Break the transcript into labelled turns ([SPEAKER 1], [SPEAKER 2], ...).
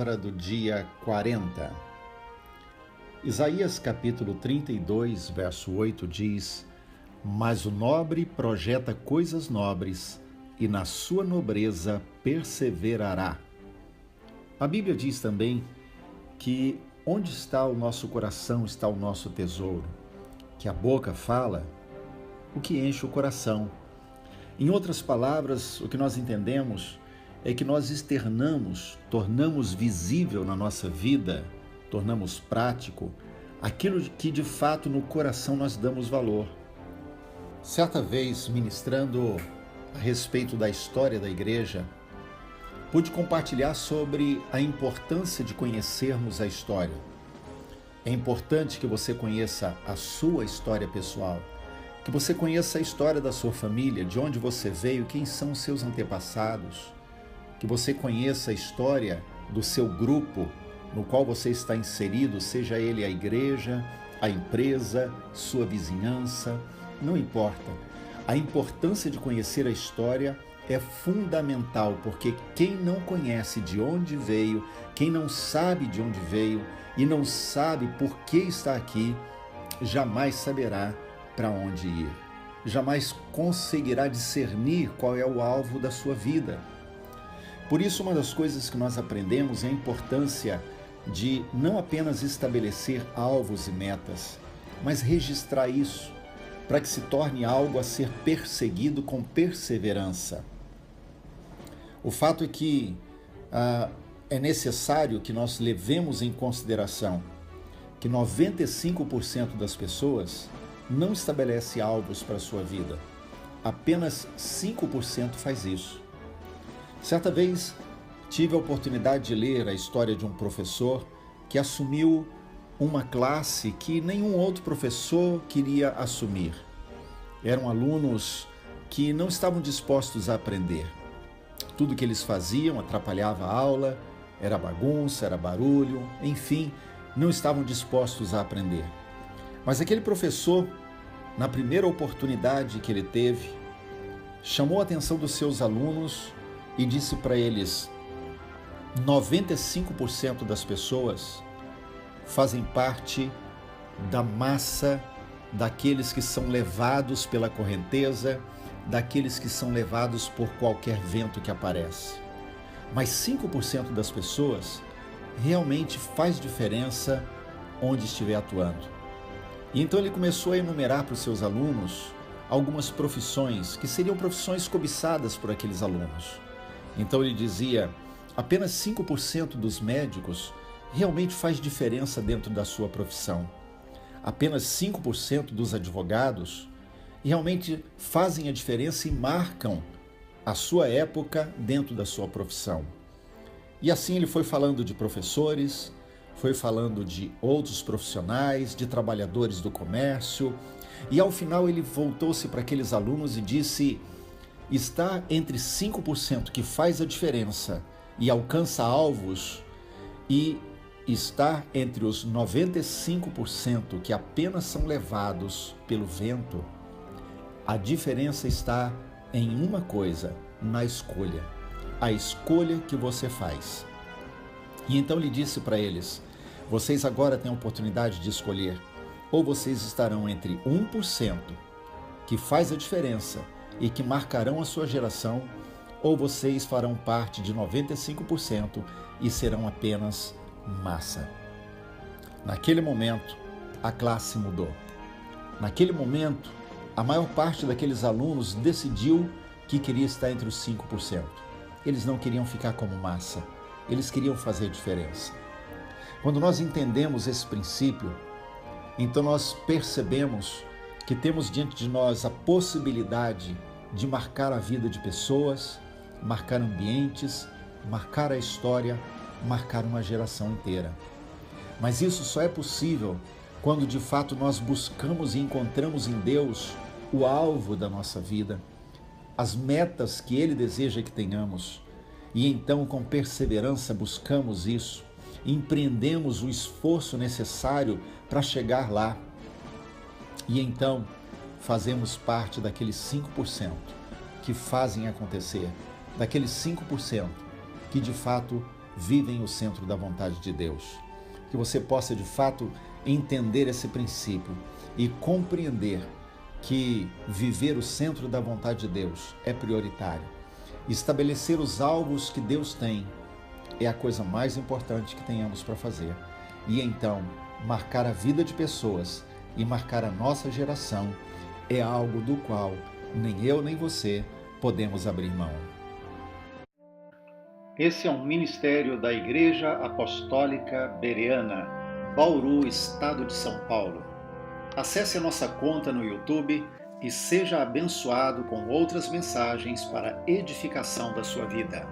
[SPEAKER 1] Palavra do dia 40. Isaías capítulo 32, verso 8 diz: Mas o nobre projeta coisas nobres, e na sua nobreza perseverará. A Bíblia diz também que onde está o nosso coração está o nosso tesouro, que a boca fala o que enche o coração. Em outras palavras, o que nós entendemos é que nós externamos, tornamos visível na nossa vida, tornamos prático aquilo que de fato no coração nós damos valor. Certa vez, ministrando a respeito da história da igreja, pude compartilhar sobre a importância de conhecermos a história. É importante que você conheça a sua história pessoal, que você conheça a história da sua família, de onde você veio, quem são os seus antepassados, que você conheça a história do seu grupo no qual você está inserido, seja ele a igreja, a empresa, sua vizinhança, não importa. A importância de conhecer a história é fundamental, porque quem não conhece de onde veio, quem não sabe de onde veio e não sabe por que está aqui, jamais saberá para onde ir. Jamais conseguirá discernir qual é o alvo da sua vida. Por isso, uma das coisas que nós aprendemos é a importância de não apenas estabelecer alvos e metas, mas registrar isso para que se torne algo a ser perseguido com perseverança. O fato é que é necessário que nós levemos em consideração que 95% das pessoas não estabelece alvos para a sua vida. Apenas 5% faz isso. Certa vez, tive a oportunidade de ler a história de um professor que assumiu uma classe que nenhum outro professor queria assumir. Eram alunos que não estavam dispostos a aprender. Tudo que eles faziam atrapalhava a aula, era bagunça, era barulho, enfim, não estavam dispostos a aprender. Mas aquele professor, na primeira oportunidade que ele teve, chamou a atenção dos seus alunos e disse para eles: 95% das pessoas fazem parte da massa daqueles que são levados pela correnteza, daqueles que são levados por qualquer vento que aparece. Mas 5% das pessoas realmente faz diferença onde estiver atuando. E então ele começou a enumerar para os seus alunos algumas profissões que seriam profissões cobiçadas por aqueles alunos. Então ele dizia: apenas 5% dos médicos realmente faz diferença dentro da sua profissão. Apenas 5% dos advogados realmente fazem a diferença e marcam a sua época dentro da sua profissão. E assim ele foi falando de professores, foi falando de outros profissionais, de trabalhadores do comércio, e ao final ele voltou-se para aqueles alunos e disse: está entre 5% que faz a diferença e alcança alvos e está entre os 95% que apenas são levados pelo vento. A diferença está em uma coisa, na escolha. A escolha que você faz. E então ele disse para eles: vocês agora têm a oportunidade de escolher. Ou vocês estarão entre 1% que faz a diferença e que marcarão a sua geração, ou vocês farão parte de 95% e serão apenas massa. Naquele momento, a classe mudou. Naquele momento, a maior parte daqueles alunos decidiu que queria estar entre os 5%. Eles não queriam ficar como massa, eles queriam fazer diferença. Quando nós entendemos esse princípio, então nós percebemos que temos diante de nós a possibilidade de marcar a vida de pessoas, marcar ambientes, marcar a história, marcar uma geração inteira. Mas isso só é possível quando de fato nós buscamos e encontramos em Deus o alvo da nossa vida, as metas que Ele deseja que tenhamos, e então com perseverança buscamos isso, empreendemos o esforço necessário para chegar lá. E então fazemos parte daqueles 5% que fazem acontecer, daqueles 5% que de fato vivem o centro da vontade de Deus. Que você possa, de fato, entender esse princípio e compreender que viver o centro da vontade de Deus é prioritário. Estabelecer os alvos que Deus tem é a coisa mais importante que tenhamos para fazer. E então, marcar a vida de pessoas e marcar a nossa geração é algo do qual nem eu nem você podemos abrir mão. Esse é um ministério da Igreja Apostólica Bereana, Bauru, Estado de São Paulo. Acesse a nossa conta no YouTube e seja abençoado com outras mensagens para a edificação da sua vida.